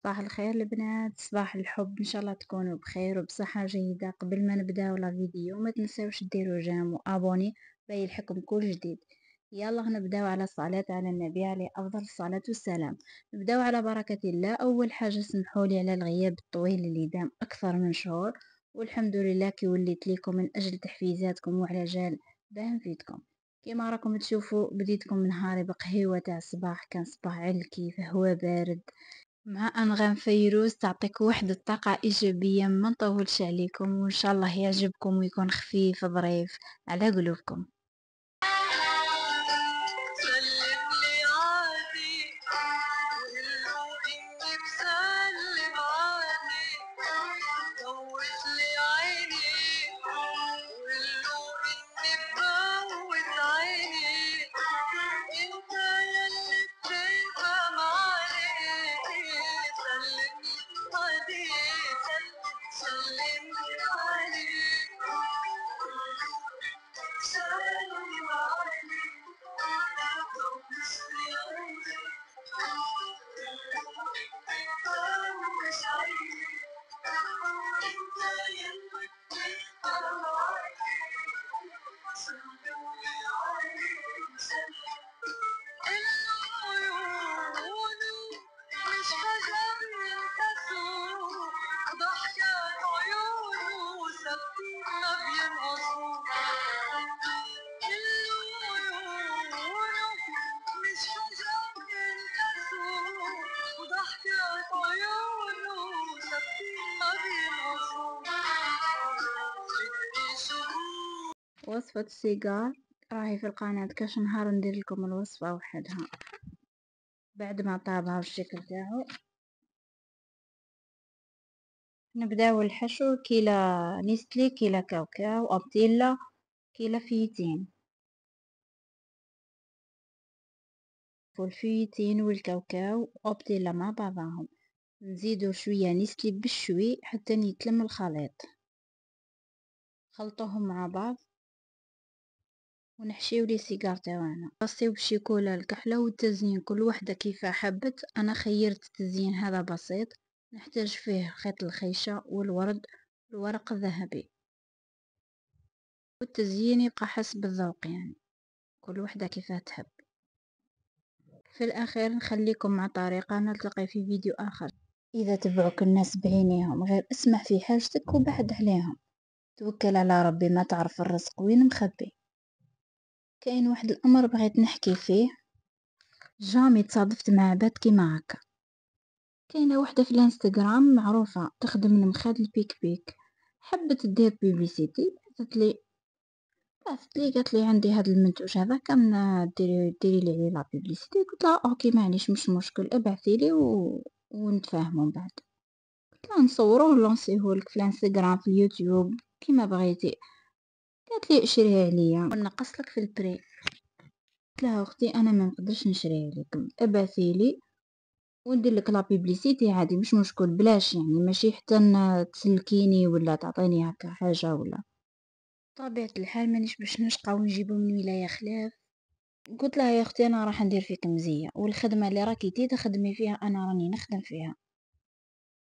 صباح الخير البنات، صباح الحب. ان شاء الله تكونوا بخير وبصحة جيدة. قبل ما نبداو لا فيديو ما تنساوش ديروا جيم وابوني بيلحقكم كل جديد. يلا نبداو على الصلاة على النبي عليه افضل الصلاة والسلام. نبداو على بركة الله. اول حاجة سمحوا لي على الغياب الطويل اللي دام اكثر من شهور، والحمد لله كي وليت ليكم من اجل تحفيزاتكم وعلى جال باه نفيدكم. كيما راكم تشوفوا بديتكم نهاري بقهيوة تاع الصباح، كان صباح علكي فهو بارد مع أنغام فيروز تعطيك واحد الطاقة إيجابية. ما نطولش عليكم وإن شاء الله يعجبكم ويكون خفيف ظريف على قلوبكم. سلملي عادي وقله إني بسلم عادي، فوتلي عيني وقله إني بفوت عيني، انت يلي بتفهم عليك. سلملي عادي سلملي عادي سلم عليك. مش فجأة بينكسروا، ضحكات عيونه سبت ما بينقصوا. مش فجأة بينكسروا، وضحكات عيونه سبت ما بينقصوا. وصفة السيجار راهي في القناة، كاش نهار ندير لكم الوصفة وحدها بعد ما طابها بالشكل تاعو. نبداو الحشو: كيلة نيستلي، كيلة كاوكاو أبتيلا، كيلة فيتين. والفيتين والكاوكاو أبتيلا مع بعضهم، نزيدو شوية نيستلي بالشوي حتى يتلم الخليط، خلطوهم مع بعض ونحشيو لي سيجار تاعنا. نصيو بالشيكولا الكحلة والتزيين كل وحدة كيف حبت. انا خيرت التزيين هذا بسيط، نحتاج فيه خيط الخيشة والورد والورق الذهبي، والتزيين يبقى حسب الذوق يعني كل وحدة كيف تحب. في الاخير نخليكم مع طريقة، نلتقي في فيديو اخر. اذا تبعوك الناس بعينيهم غير اسمح في حاجتك وبعد عليهم، توكل على ربي ما تعرف الرزق وين مخبي. كاين واحد الامر بغيت نحكي فيه، جامي تصادفت مع عباد كيما هكا. كاينه وحده في الانستغرام معروفه تخدم المخاد البيك بيك، حبت دير بيبليسيتي، بعثت لي قالت لي عندي هذا المنتوج هذا كان ديري لي عليه لا بيبليسيتي. قلت لها اوكي معليش مش مشكل ابعثي لي ونتفاهموا من بعد. قلت لها نصوروا ونلونسيه لك في الانستغرام في اليوتيوب كيما بغيتي. قالت لي اشريه عليا ونقص لك في البري. قلت لها اختي انا ما نقدرش نشريه عليكم، ابعثي لي وندير لك لا بيبليسيتي عادي مش مشكل بلاش، يعني ماشي حتى تسلكيني ولا تعطيني هكا حاجه ولا. طبيعه الحال مانيش باش نشقى ونجيبو من ولايه خلاف. قلت لها يا اختي انا راح ندير فيك مزيه، والخدمه اللي راكي تخدمي فيها انا راني نخدم فيها.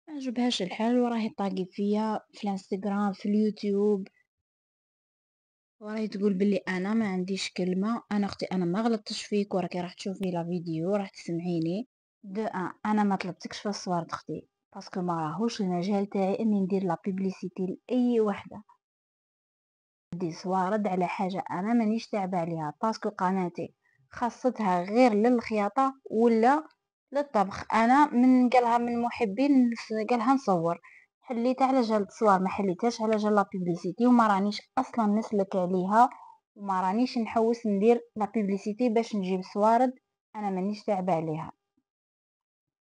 ما عجبهاش الحال وراهي طاقي فيا في الانستغرام في اليوتيوب، وراهي تقول بلي انا ما عنديش كلمه. انا اختي انا ما غلطتش فيك، وراكي راح تشوفي لا فيديو راح تسمعيني. انا ما طلبتكش في الصوارت اختي، باسكو ما راهوش المجال تاعي اني ندير لا بوبليسيتي لاي وحده. ندي صوارد على حاجه انا مانيش تاعبه عليها، باسكو قناتي خاصتها غير للخياطه ولا للطبخ. انا من قالها من محبين قالها نصور، حليت على جال التصوير ما حليتهاش على جال لا بوبليسيتي، وما رانيش اصلا نسلك عليها، وما رانيش نحوس ندير لا بوبليسيتي باش نجيب صوارد انا مانيش تاعبه عليها.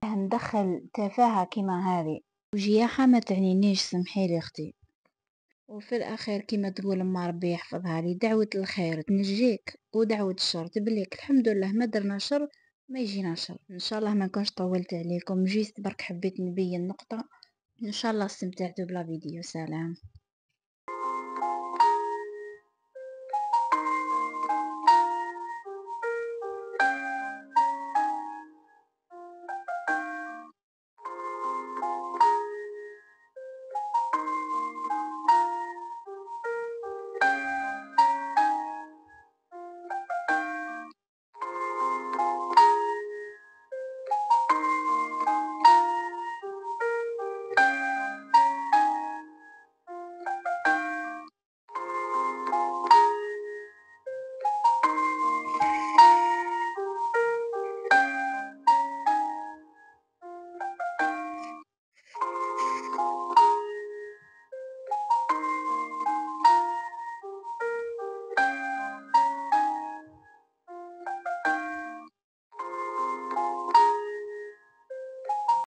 ندخل تفاهة كيما هذه وجياحة ما تعنينيش، سمحيلي اختي. وفي الاخير كيما تقول اما ربي يحفظها لي، دعوة الخير تنجيك ودعوة الشر تبليك. الحمد لله ما درنا شر ما يجينا شر. ان شاء الله ما نكونش طولت عليكم، جيت برك حبيت نبين نقطة. ان شاء الله استمتعتوا بلا فيديو. سلام.